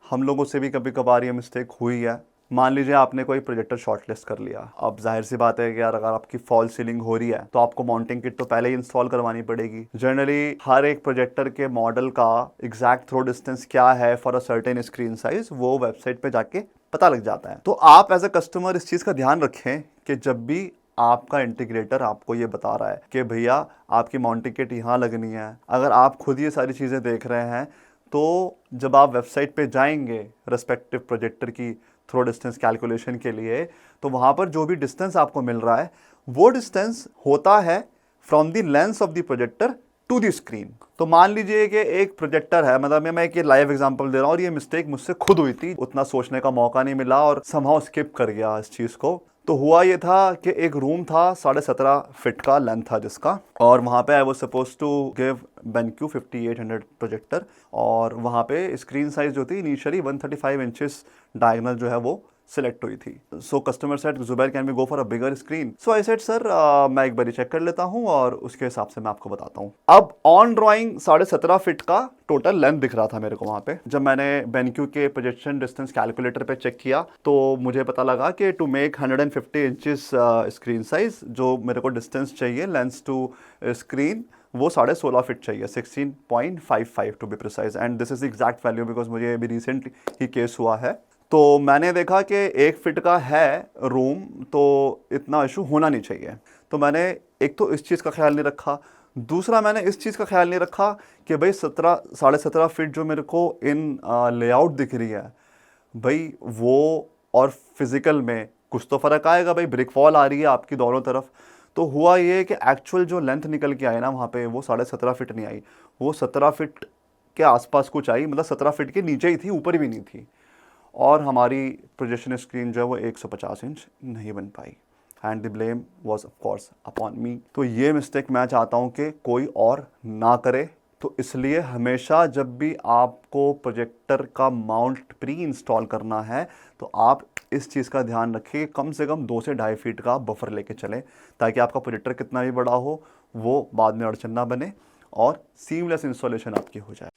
हम लोगों से भी कभी कभार ये मिस्टेक हुई है। मान लीजिए आपने कोई प्रोजेक्टर शॉर्टलिस्ट कर लिया, अब जाहिर सी बात है कि यार अगर आपकी फॉल सीलिंग हो रही है तो आपको माउंटिंग किट तो पहले ही इंस्टॉल करवानी पड़ेगी। जनरली हर एक प्रोजेक्टर के मॉडल का एग्जैक्ट थ्रो डिस्टेंस क्या है for a certain screen size वो वेबसाइट पे जाके पता लग जाता है। तो आप एज अ कस्टमर इस चीज़ का ध्यान रखें कि जब भी आपका इंटीग्रेटर आपको ये बता रहा है कि भैया आपकी माउंटिंग किट यहाँ लगनी है, अगर आप खुद ये सारी चीज़ें देख रहे हैं तो जब आप वेबसाइट पे जाएंगे रेस्पेक्टिव प्रोजेक्टर की थ्रो डिस्टेंस कैलकुलेशन के लिए, तो वहाँ पर जो भी डिस्टेंस आपको मिल रहा है वो डिस्टेंस होता है from the lens of the projector to the screen. तो मान लीजिए कि एक प्रोजेक्टर है, मतलब मैं एक लाइव एग्जांपल दे रहा हूँ और ये मिस्टेक मुझसे खुद हुई थी, उतना सोचने का मौका नहीं मिला और समहाउ स्किप कर गया इस चीज़ को। तो हुआ ये था कि एक रूम था 17.5 फीट का लेंथ था जिसका, और वहाँ पे I was suppose to give BenQ 5800 projector, और वहाँ पे स्क्रीन साइज जो थी इनिशियली 135 इंचेस डायगोनल जो है वो सिलेक्ट हुई थी। So customer said Zubair can we go for a bigger screen. So I said sir मैं एक बार चेक कर लेता हूँ और उसके हिसाब से मैं आपको बताता हूँ। अब ऑन ड्राइंग 17.5 फीट का टोटल लेंथ दिख रहा था मेरे को वहाँ पे। जब मैंने BenQ के प्रोजेक्शन डिस्टेंस कैलकुलेटर पे चेक किया तो मुझे पता लगा कि to make 150 inches screen size जो मेरे को डिस्टेंस चाहिए लेंस टू स्क्रीन वो 16.5 फीट चाहिए, 16.55 to be precise, and this is exact value because मुझे अभी रिसेंट ही केस हुआ है। तो मैंने देखा कि 1 फीट का है रूम तो इतना इशू होना नहीं चाहिए। तो मैंने एक तो इस चीज़ का ख्याल नहीं रखा, दूसरा मैंने इस चीज़ का ख्याल नहीं रखा कि भाई 17.5 फीट जो मेरे को इन लेआउट दिख रही है भाई वो और फिजिकल में कुछ तो फ़र्क आएगा भाई, ब्रिक वॉल आ रही है आपकी दोनों तरफ। तो हुआ ये कि एक्चुअल जो लेंथ निकल के आई ना वहाँ पे वो 17.5 फीट नहीं आई, वो 17 फीट के आसपास कुछ आई, मतलब 17 फीट के नीचे ही थी, ऊपर भी नहीं थी। और हमारी प्रोजेक्शन स्क्रीन जो है वो 150 इंच नहीं बन पाई, and the blame was of course upon me. तो ये मिस्टेक मैं चाहता हूँ कि कोई और ना करे। तो इसलिए हमेशा जब भी आपको प्रोजेक्टर का माउंट प्री इंस्टॉल करना है तो आप इस चीज़ का ध्यान रखिए, कम से कम 2 से 2.5 फीट का बफर लेके चलें, ताकि आपका प्रोजेक्टर कितना भी बड़ा हो वो बाद में अड़चन ना बने और सीमलेस इंस्टॉलेशन आपकी हो जाए।